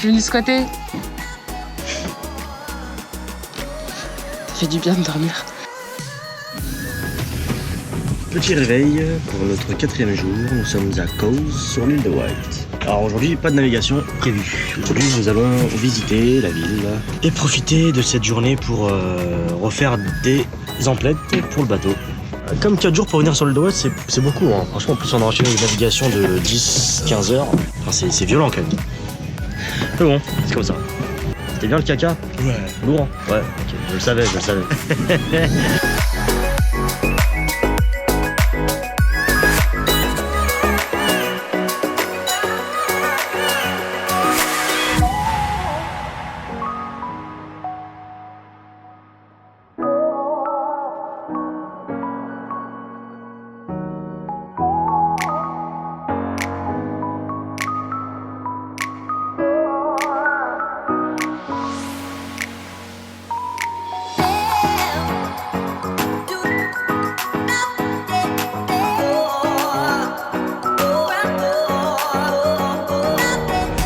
suis venu squatter. Ça fait du bien de dormir. Petit réveil pour notre 4e jour, nous sommes à Cowes sur l'île de Wight. Alors aujourd'hui, pas de navigation prévue. Aujourd'hui, nous allons visiter la ville et profiter de cette journée pour refaire des emplettes pour le bateau. Comme 4 jours pour venir sur l'île de Wight, c'est beaucoup. Hein. Franchement, en plus on a enchaîné une navigation de 10-15 heures. Enfin, c'est violent quand même. Mais bon, c'est comme ça. C'était bien le caca? Ouais. Lourd hein. Ouais, ok, je le savais.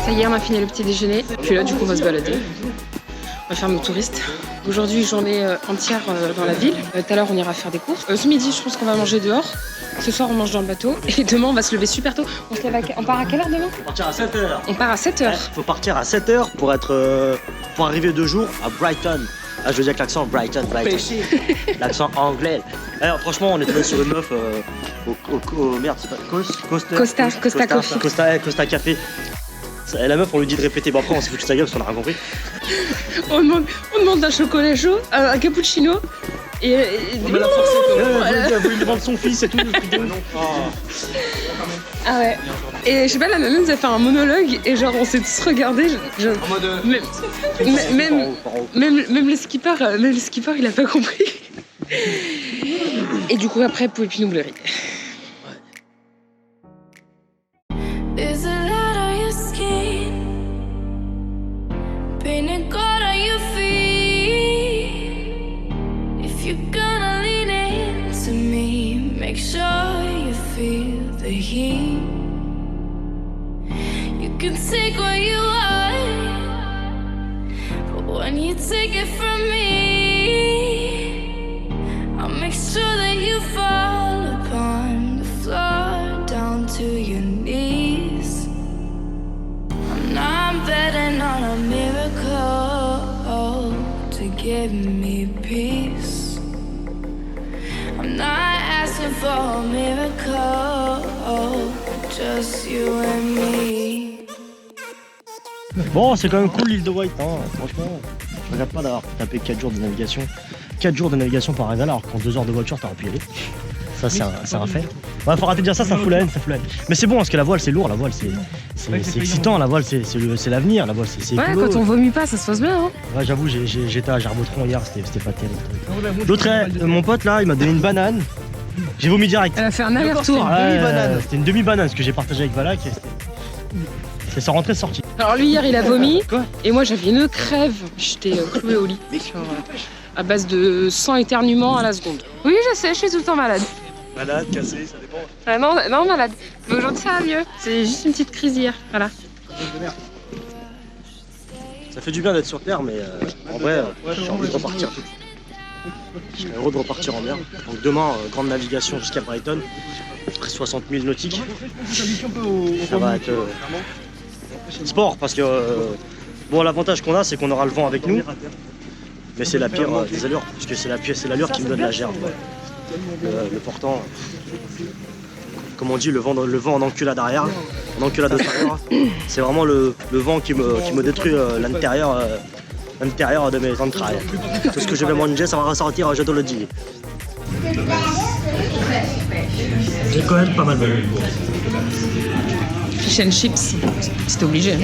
Ça y est, on a fini le petit déjeuner. Puis là, du coup, on va se balader. On va faire nos touristes. Aujourd'hui, journée entière dans la ville. Tout à l'heure, on ira faire des courses. Ce midi, je pense qu'on va manger dehors. Ce soir, on mange dans le bateau. Et demain, on va se lever super tôt. On part à quelle heure demain? On partir à 7h. On part à 7h. Faut partir à 7h pour arriver 2 jours à Brighton. Ah, je veux dire que l'accent Brighton. L'accent anglais. Alors, franchement, on est tombé sur une meuf merde, c'est pas Costa Café. La meuf, on lui dit de répéter. Bon, après, on s'est foutu de sa gueule parce qu'on a rien compris. On demande un chocolat chaud, un cappuccino. Et on l'a forcé. Elle a voulu lui vendre son fils et tout. Ah ouais. Et je sais pas, la maman nous a fait un monologue et genre on s'est tous regardés. En mode. Même le skipper, il a pas compris. Et du coup après, il pouvait plus nous blairer. Make sure you feel the heat. You can take what you want, but when you take it from me, I'll make sure that you fall upon the floor down to your knees. I'm not betting on a miracle to give me peace. I'm not asking for a miracle, just you and me. Bon, c'est quand même cool l'île de Wight, hein. Franchement, je regrette pas d'avoir tapé 4 jours de navigation. 4 jours de navigation par arriver alors qu'en 2 heures de voiture, t'aurais pu y aller. Ça, c'est un fait. Ouais, faut arrêter de dire ça fout la haine, Mais c'est bon, parce que la voile, c'est lourd, la voile, c'est excitant, la voile, c'est l'avenir, la voile, c'est ouais, écolo. quand on vomit pas, ça se passe bien, hein. Ouais, j'avoue, j'étais à Gerbotron hier, c'était pas terrible. L'autre, mon pote là, il m'a donné une banane. J'ai vomi direct. Elle a fait un aller-retour. C'était une demi-banane, ce que j'ai partagé avec Valak. C'est sans rentrée sortie. Alors lui, hier, il a vomi. Quoi? Et moi, j'avais une crève. J'étais clouée au lit. À base de 100 éternuements à la seconde. Oui, je sais, je suis tout le temps malade. Malade, cassé, ça dépend. Ah non, malade. Mais aujourd'hui, ça va mieux. C'est juste une petite crise hier. Voilà. Ça fait du bien d'être sur Terre, mais en vrai, j'ai envie de repartir. J'ai heureux de repartir en mer. Donc demain, grande navigation jusqu'à Brighton, après 60 000 nautiques. Ça va être sport parce que bon, l'avantage qu'on a, c'est qu'on aura le vent avec nous, mais c'est la pire des allures, parce que c'est l'allure qui me donne la gerbe. Le portant, comme on dit, le vent en enculade arrière, en enculade arrière. C'est vraiment le vent qui me détruit l'intérieur de mes entrailles. Tout ce que je vais manger, ça va ressortir, je te le dis. J'ai quand même pas mal de Fish and chips, c'était obligé. Hein.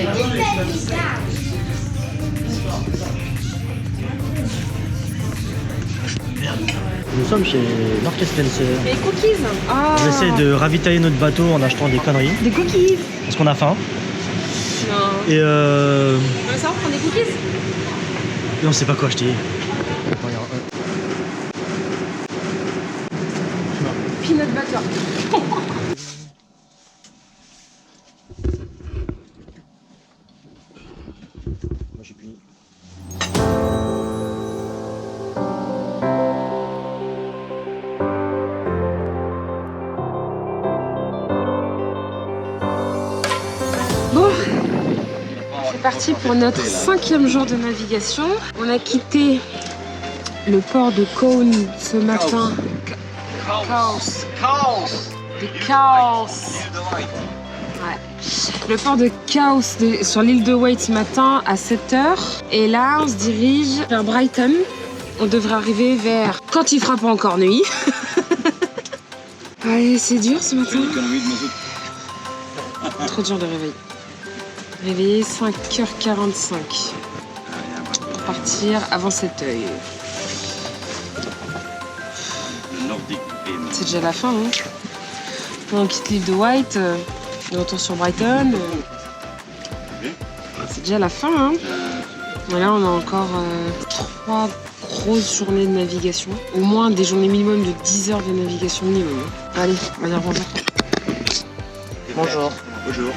Nous sommes chez Mark & Spencer. Les cookies. Ah. On essaie de ravitailler notre bateau en achetant des conneries. Des cookies. Parce qu'on a faim. Non. Et On va savoir prendre des cookies. Et on sait pas quoi acheter. Peanut butter. je suis puni. Bon, c'est parti pour notre 5e jour de navigation. On a quitté le port de Cône ce matin. Chaos. Ouais. Le port de Chaos sur l'île de Wight ce matin à 7h. Et là, on se dirige vers Brighton. On devrait arriver vers quand il fera pas encore nuit. Allez, c'est dur ce matin. Trop dur de réveiller. Réveillé 5h45. Pour partir avant 7h. C'est déjà la fin, hein. On quitte l'île de Wight, de retour sur Brighton. C'est déjà la fin, hein. Et là, on a encore 3 grosses journées de navigation. Au moins des journées minimum de 10 heures de navigation minimum. Allez, on va dire bonjour. Bonjour. Bonjour.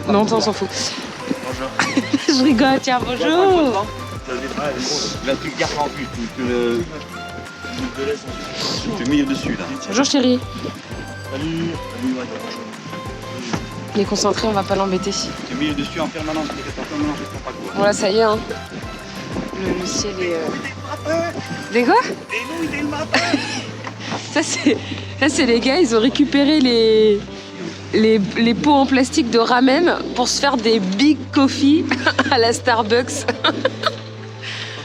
Non, toi, on s'en fout. Bonjour. Je rigole, tiens, bonjour. Là, tu gardes en plus, tu le milieu dessus là. Bonjour chérie. Salut. Il est concentré, on va pas l'embêter. Tu le milieu dessus en permanence, mais en permanence, je comprends pas quoi. Bon là, ça y est, hein. Le ciel est... Des quoi? Ça c'est les gars, ils ont récupéré les pots en plastique de ramen pour se faire des big coffee à la Starbucks.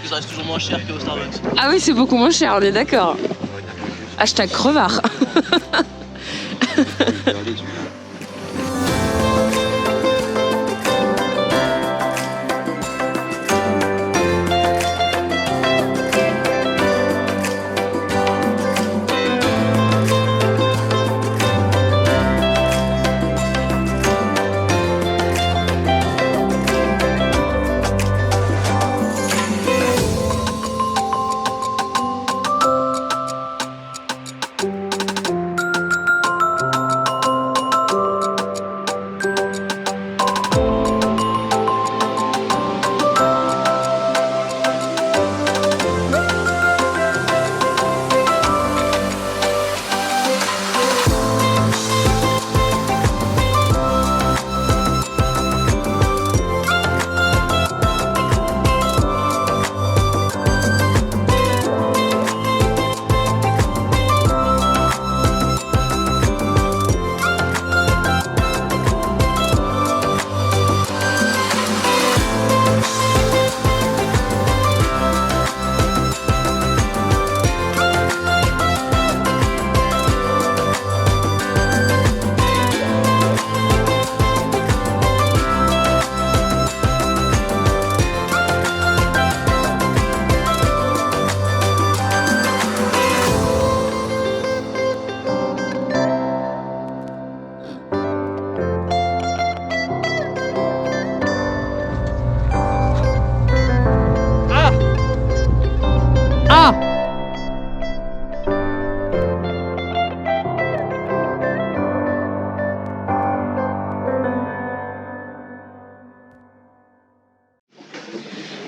Ça reste toujours moins cher qu'au Starbucks. Ah oui, c'est beaucoup moins cher, on est d'accord. Hashtag crevard.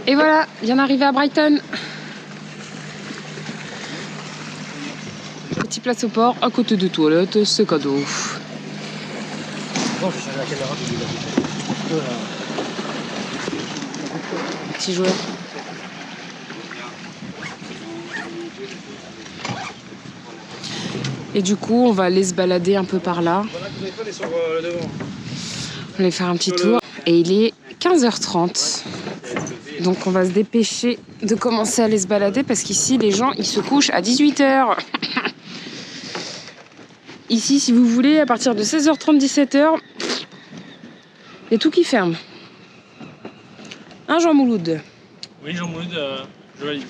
Et voilà, bien arrivé à Brighton. Petite place au port, à côté de toilettes, c'est cadeau. Bon, je vais changer la caméra. Petit joueur. Et du coup, on va aller se balader un peu par là. On va aller faire un petit tour. Et il est 15h30. Donc on va se dépêcher de commencer à aller se balader parce qu'ici, les gens, ils se couchent à 18h. Ici, si vous voulez, à partir de 16h30, 17h, il y a tout qui ferme. Hein, Jean Mouloud? Oui, Jean Mouloud, je valide.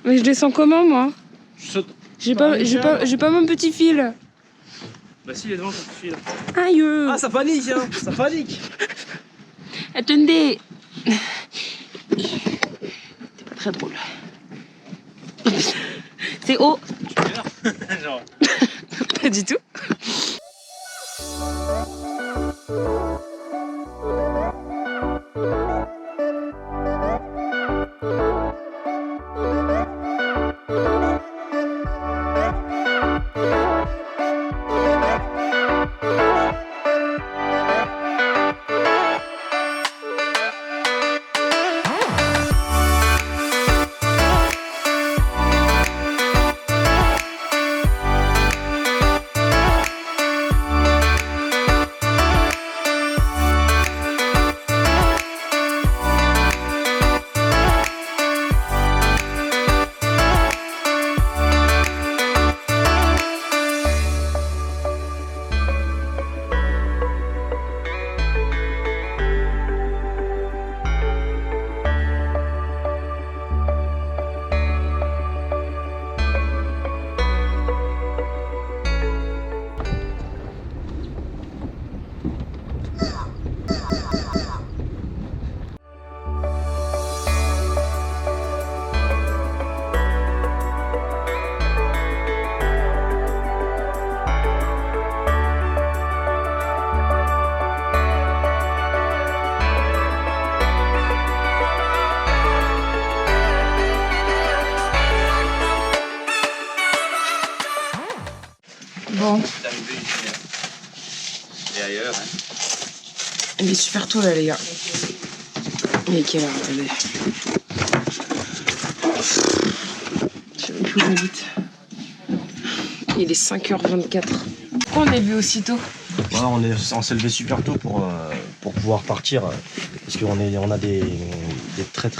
Mais je descends comment, moi? Je saute. J'ai pas mon petit fil. Bah si, il est devant ton fil. Aïe. Ah, ça panique, hein. Ça panique. Attendez. C'est pas très drôle. C'est haut. Genre. Pas du tout. ailleurs. Hein. Il est super tôt là les gars. Il est quelle heure? Attendez. Je sais même plus où j'habite. Il est 5h24. Pourquoi on est vu aussitôt? Voilà, on s'est levé super tôt pour pouvoir partir. Parce qu'on a des très.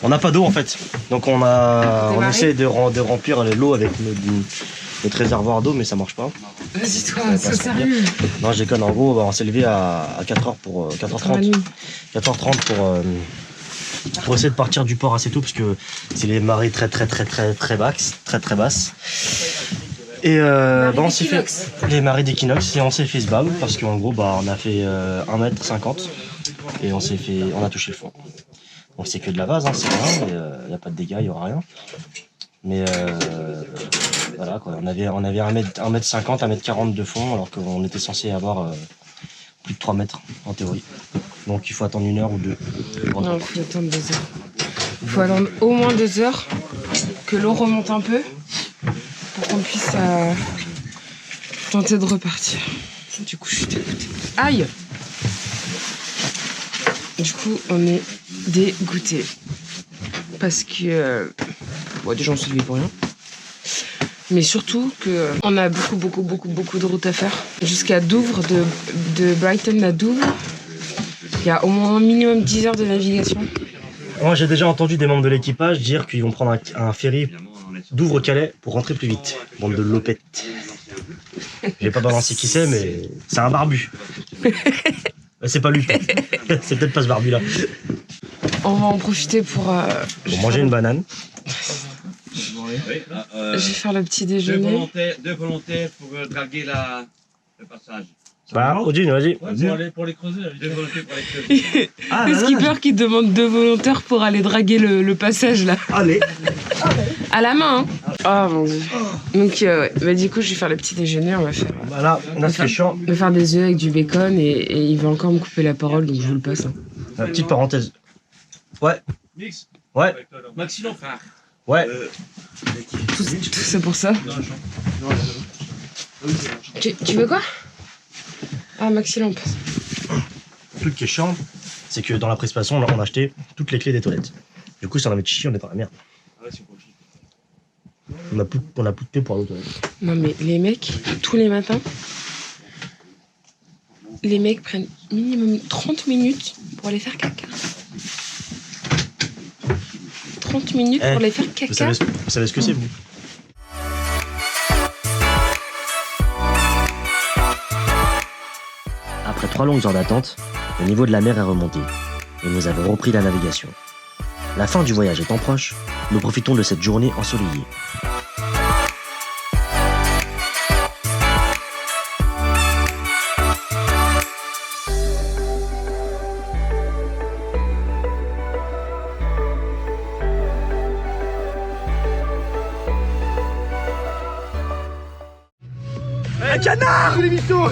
On n'a pas d'eau en fait. Donc on essaie de remplir l'eau avec notre réservoir d'eau, mais ça marche pas. Vas-y toi, sois sérieux. Non, je déconne. En gros, on s'est levé à 4h30 pour essayer de partir du port assez tôt parce que c'est les marées très basses. Et on s'est fait les marées d'équinoxe et on s'est fait ce bab parce qu'en gros on a fait 1m50 et on a touché le fond. Donc c'est que de la vase, hein, c'est rien, il n'y a pas de dégâts, il n'y aura rien. Mais voilà quoi, on avait 1m50, 1m40 de fond alors qu'on était censé avoir plus de 3 mètres en théorie. Donc il faut attendre 1 heure ou 2. Non, il faut attendre 2 heures. Il faut attendre au moins 2 heures que l'eau remonte un peu pour qu'on puisse tenter de repartir. Du coup, je suis dégoûtée. Aïe! Du coup, on est dégoûtés. Parce que... déjà, on se levé pour rien. Mais surtout qu'on a beaucoup de route à faire. Jusqu'à Douvres, de Brighton à Douvres. Il y a au moins un minimum 10 heures de navigation. Moi, j'ai déjà entendu des membres de l'équipage dire qu'ils vont prendre un ferry Douvres-Calais pour rentrer plus vite. Bande de lopettes. J'ai pas balancé qui c'est, mais c'est un barbu. C'est pas lui. C'est peut-être pas ce barbu-là. On va en profiter pour manger une banane. Je vais faire le petit déjeuner. Deux volontaires pour draguer le passage. Bah, Odine, vas-y. Pour les creuser. Deux volontaires pour les creuser. Le skipper qui demande 2 volontaires pour aller draguer le passage là. Allez. À la main, hein. Oh mon dieu. Donc bah, du coup je vais faire le petit déjeuner, on va faire. Voilà, là c'est chiant. On va faire des œufs avec du bacon et il va encore me couper la parole donc je vous le passe. Hein. Petite parenthèse. Ouais. Mix. Ouais. Maxillon, frère. Ouais. Tout c'est pour ça. Tu veux quoi? Ah Maxi lampe. Le truc qui est chiant, c'est que dans la préparation, on a acheté toutes les clés des toilettes. Du coup, si on avait chichi, on est dans la merde. On a plus de thé pour aller aux toilettes. Non mais les mecs, tous les matins, les mecs prennent minimum 30 minutes pour aller faire caca. 30 minutes pour aller faire caca. Vous savez ce que c'est, vous? Après 3 longues heures d'attente, le niveau de la mer est remonté et nous avons repris la navigation. La fin du voyage étant proche, nous profitons de cette journée ensoleillée. Un canard! Les mythos!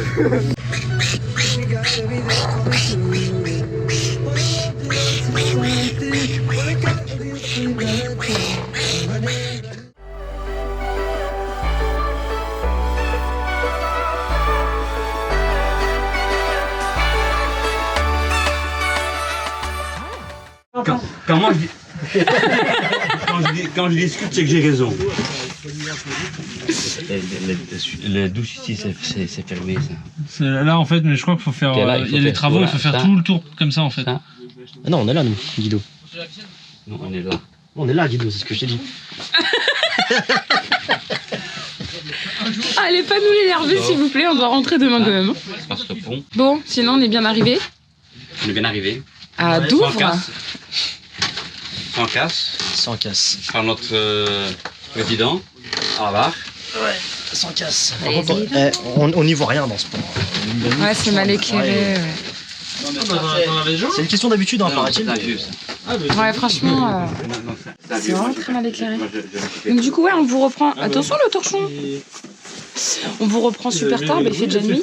Quand je discute, c'est que j'ai raison. Le douche ici, c'est fermé ça. Là en fait, mais je crois qu'il faut faire. Il y a les travaux, il faut faire tout le tour comme ça en fait. Ça. Ah non, on est là, nous, Guido. Non, on est là. On est là, Guido, c'est ce que je t'ai dit. Allez pas nous l'énerver s'il vous plaît, on doit rentrer demain quand même. Parce que bon, Bon, sinon on est bien arrivé on est bien arrivé. à Sans Douvres. casse. Sans casse. Sans casse. Par notre président, à la barre. Ouais, sans casse. Par contre, on n'y voit rien dans ce port. Ouais, c'est mal éclairé. Ouais. C'est une question d'habitude, hein, paraît-il. T'as vu ça? Ouais, franchement, c'est vraiment très mal éclairé. Donc du coup, ouais, on vous reprend. Attention le torchon. On vous reprend super tard, mais il fait déjà nuit.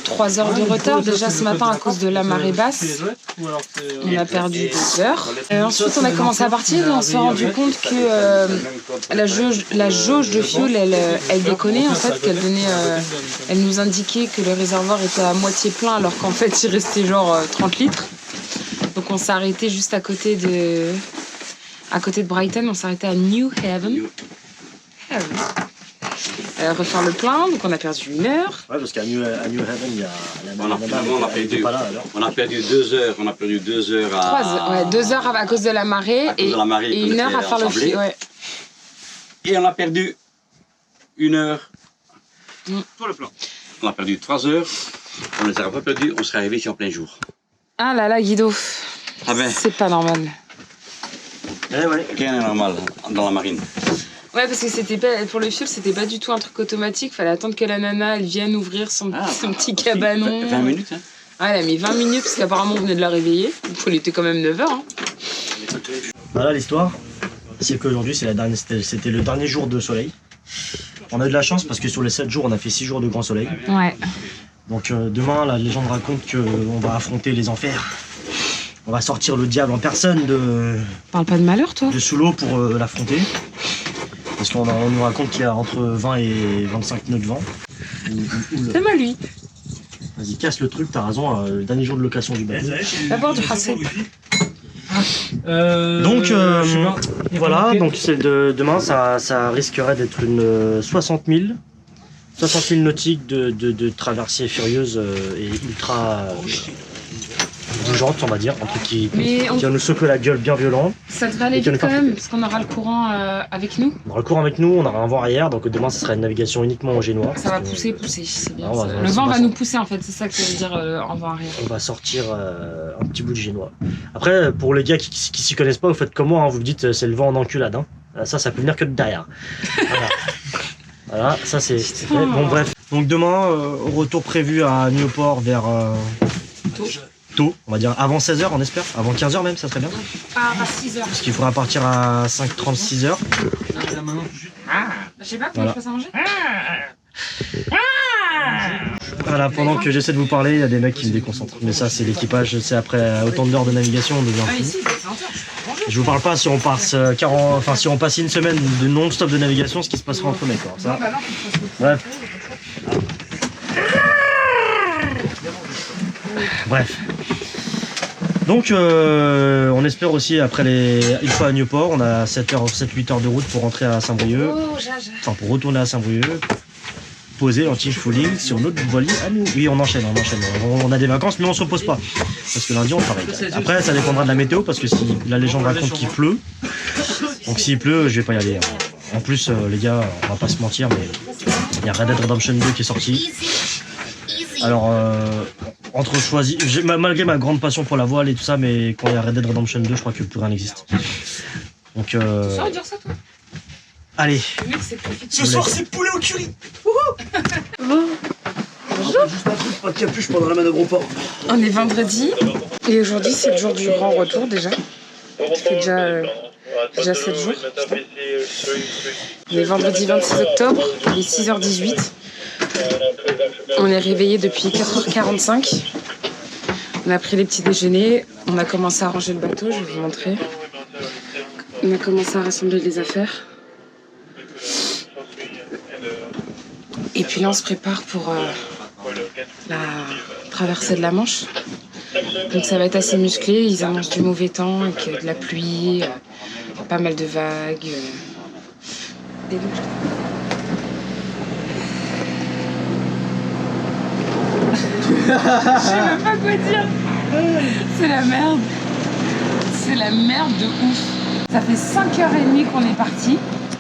3 heures de retard déjà ce matin à cause de la marée basse. On a perdu 2 heures. Ensuite, on a commencé à partir et on s'est rendu compte que la jauge de fuel, elle déconnait en fait, elle nous indiquait que le réservoir était à moitié plein alors qu'en fait il restait genre 30 litres. Donc on s'est arrêté juste à côté de Brighton, on s'est arrêté à New Haven. Refaire le plein, donc on a perdu 1 heure. Ouais, parce qu'à New Haven, il y a on a perdu 2 heures. On a perdu 2 heures à... 3 heures, ouais, 2 heures à cause de la marée et 1 heure à faire le fil. Ouais. Et on a perdu 1 heure pour le plan. On a perdu 3 heures. On ne les aurait pas perdus, on serait arrivé ici en plein jour. Ah là là, Guido, Ah ben, c'est pas normal. rien n'est normal dans la marine. Ouais, parce que c'était pas, pour le fuel, c'était pas du tout un truc automatique. Fallait attendre que la nana elle vienne ouvrir son petit cabanon. 20 minutes, hein. Ouais, elle a mis 20 minutes parce qu'apparemment on venait de la réveiller. Il était quand même 9h. Hein. Voilà l'histoire. C'est qu'aujourd'hui, c'était le dernier jour de soleil. On a eu de la chance parce que sur les 7 jours, on a fait 6 jours de grand soleil. Ouais. Donc demain, la légende raconte qu'on va affronter les enfers. On va sortir le diable en personne Parle pas de malheur, toi. de sous l'eau pour l'affronter. Parce qu'on nous raconte qu'il y a entre 20 et 25 nœuds de vent. C'est moi lui. Vas-y, casse le truc, t'as raison, le dernier jour de location du bateau. D'abord du hasset. Donc voilà, donc demain ça risquerait d'être une 60 000 nautiques de traversées furieuses et ultra bougeantes, on va dire, un truc qui va nous secouer la gueule bien violent. Ça devrait aller vite quand même, parce qu'on aura le courant avec nous. On aura le courant avec nous, on aura un vent arrière, donc demain ça sera une navigation uniquement au génois. Ça va pousser, c'est bien. Le vent va nous pousser en fait, c'est ça que ça veut dire en vent arrière. On va sortir un petit bout de génois. Après, pour les gars qui s'y connaissent pas, vous faites comme moi, hein, vous me dites c'est le vent en enculade. Hein. Ça peut venir que de derrière. Voilà, ça c'est fait. Bon bref. Donc demain, retour prévu à Newport vers... tôt, on va dire avant 16h, on espère. Avant 15h même, ça serait bien. À 6h. Parce qu'il faudra partir à 5h30, 6h. Je sais pas comment je passe à manger. Voilà, pendant que j'essaie de vous parler, il y a des mecs qui me déconcentrent. Mais ça, c'est l'équipage, c'est après autant d'heures de navigation, on devient fou. Je vous parle pas si on passe si on passe une semaine de non-stop de navigation, ce qui se passera entre mecs. Ça. Bref. Donc on espère aussi après une fois à Newport, on a 7-8 heures de route pour rentrer à Saint-Brieuc. Enfin pour retourner à Saint-Brieuc. Poser l'anti-fouling sur notre voilier à nous. Oui, on enchaîne. On a des vacances, mais on se repose pas. Parce que lundi, on travaille. Après, ça dépendra de la météo, parce que si la légende raconte qu'il pleut, donc s'il pleut, je vais pas y aller. En plus, les gars, on va pas se mentir, mais il y a Red Dead Redemption 2 qui est sorti. Alors, malgré ma grande passion pour la voile et tout ça, mais quand il y a Red Dead Redemption 2, je crois que plus rien n'existe. Donc, Tu saurais dire ça, toi? Allez. Ce soir, c'est poulet au curry. Bonjour. Juste un truc, pas de capuche pendant la manœuvre au port. On est vendredi et aujourd'hui c'est le jour du grand retour déjà. Ça fait déjà 7 jours. On est vendredi 26 octobre, il est 6h18. On est réveillé depuis 4h45. On a pris les petits déjeuners, on a commencé à ranger le bateau, je vais vous montrer. On a commencé à rassembler les affaires. Et puis là, on se prépare pour la traversée de la Manche. Donc ça va être assez musclé. Ils annoncent du mauvais temps, avec de la pluie, pas mal de vagues. Des douches. Je sais même pas quoi dire. C'est la merde. C'est la merde de ouf. Ça fait 5h30 qu'on est parti.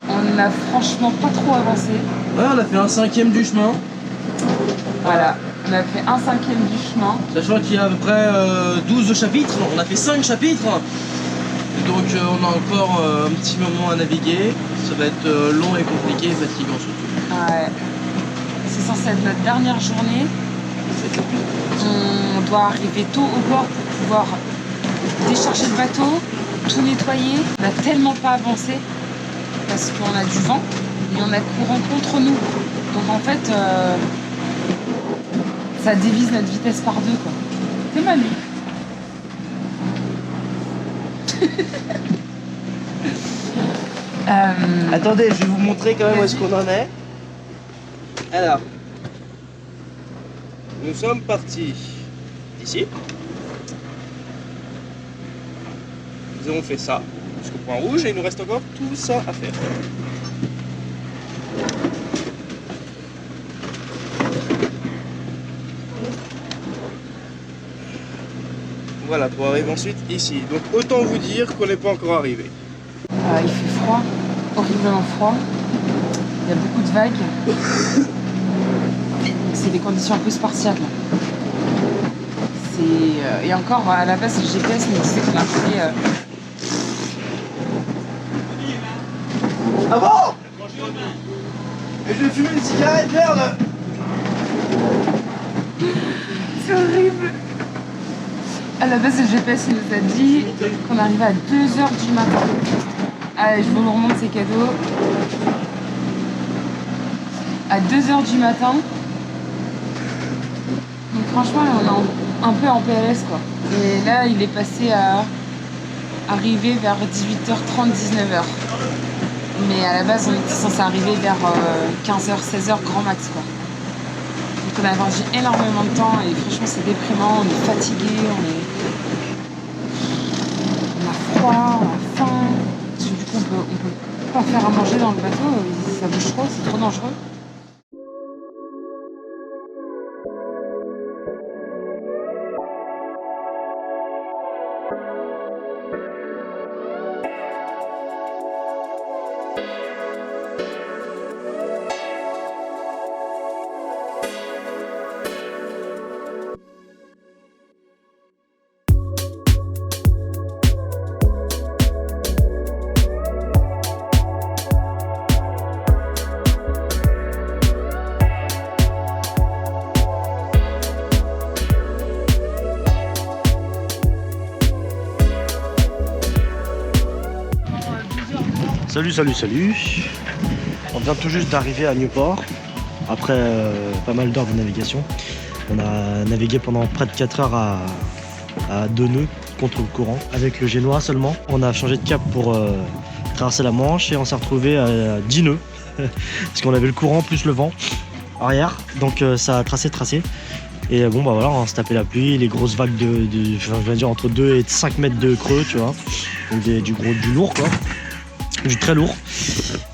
On n'a franchement pas trop avancé. Ouais, on a fait un 5e du chemin. Voilà, on a fait un 5e du chemin. Sachant qu'il y a à peu près 12 chapitres. Non, on a fait 5 chapitres. Et donc on a encore un petit moment à naviguer. Ça va être long et compliqué et fatigant surtout. Ouais. C'est censé être notre dernière journée. On doit arriver tôt au bord pour pouvoir décharger le bateau, tout nettoyer. On n'a tellement pas avancé parce qu'on a du vent et on a courant contre nous. Donc en fait, Ça divise notre vitesse par deux, quoi. C'est mal. Attendez, je vais vous montrer quand même où est-ce qu'on en est. Alors, nous sommes partis d'ici. Nous avons fait ça jusqu'au point rouge et il nous reste encore tout ça à faire. Voilà, pour arriver ensuite ici. Donc autant vous dire qu'on n'est pas encore arrivé. Il fait froid, horriblement froid. Il y a beaucoup de vagues. C'est des conditions un peu spartiates là. Et encore, à la base, le GPS me disait qu'il arrivait. Ah bon? Et je vais fumer une cigarette, merde! C'est horrible. À la base, le GPS nous a dit qu'on arrivait à 2h du matin. Allez, je vous remonte ces cadeaux. À 2h du matin. Donc franchement, on est un peu en PLS, quoi. Et là, il est passé à arriver vers 18h30, 19h. Mais à la base, on était censé arriver vers 15h, 16h grand max, quoi. Donc on a perdu énormément de temps et franchement c'est déprimant, on est fatigué, on a froid, on a faim. Parce que du coup on peut pas faire à manger dans le bateau, ça bouge trop, c'est trop dangereux. Salut. On vient tout juste d'arriver à Newport après pas mal d'heures de navigation. On a navigué pendant près de 4 heures à 2 nœuds contre le courant avec le génois seulement. On a changé de cap pour traverser la Manche et on s'est retrouvé à 10 nœuds parce qu'on avait le courant plus le vent arrière, donc ça a tracé. Et bon bah voilà, on s'est tapé la pluie, les grosses vagues je vais dire entre 2 et 5 mètres de creux, tu vois, donc du lourd quoi. Du très lourd.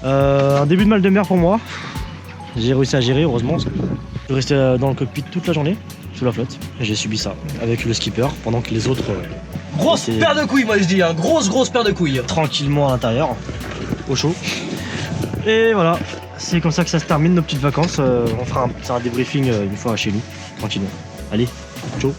Un début de mal de mer pour moi. J'ai réussi à gérer, heureusement. Je suis resté dans le cockpit toute la journée, sous la flotte. Et j'ai subi ça avec le skipper pendant que les autres. Grosse paire de couilles, moi je dis, hein. Grosse paire de couilles. Tranquillement à l'intérieur, au chaud. Et voilà, c'est comme ça que ça se termine nos petites vacances. On fera un débriefing une fois chez nous, tranquillement. Allez, ciao.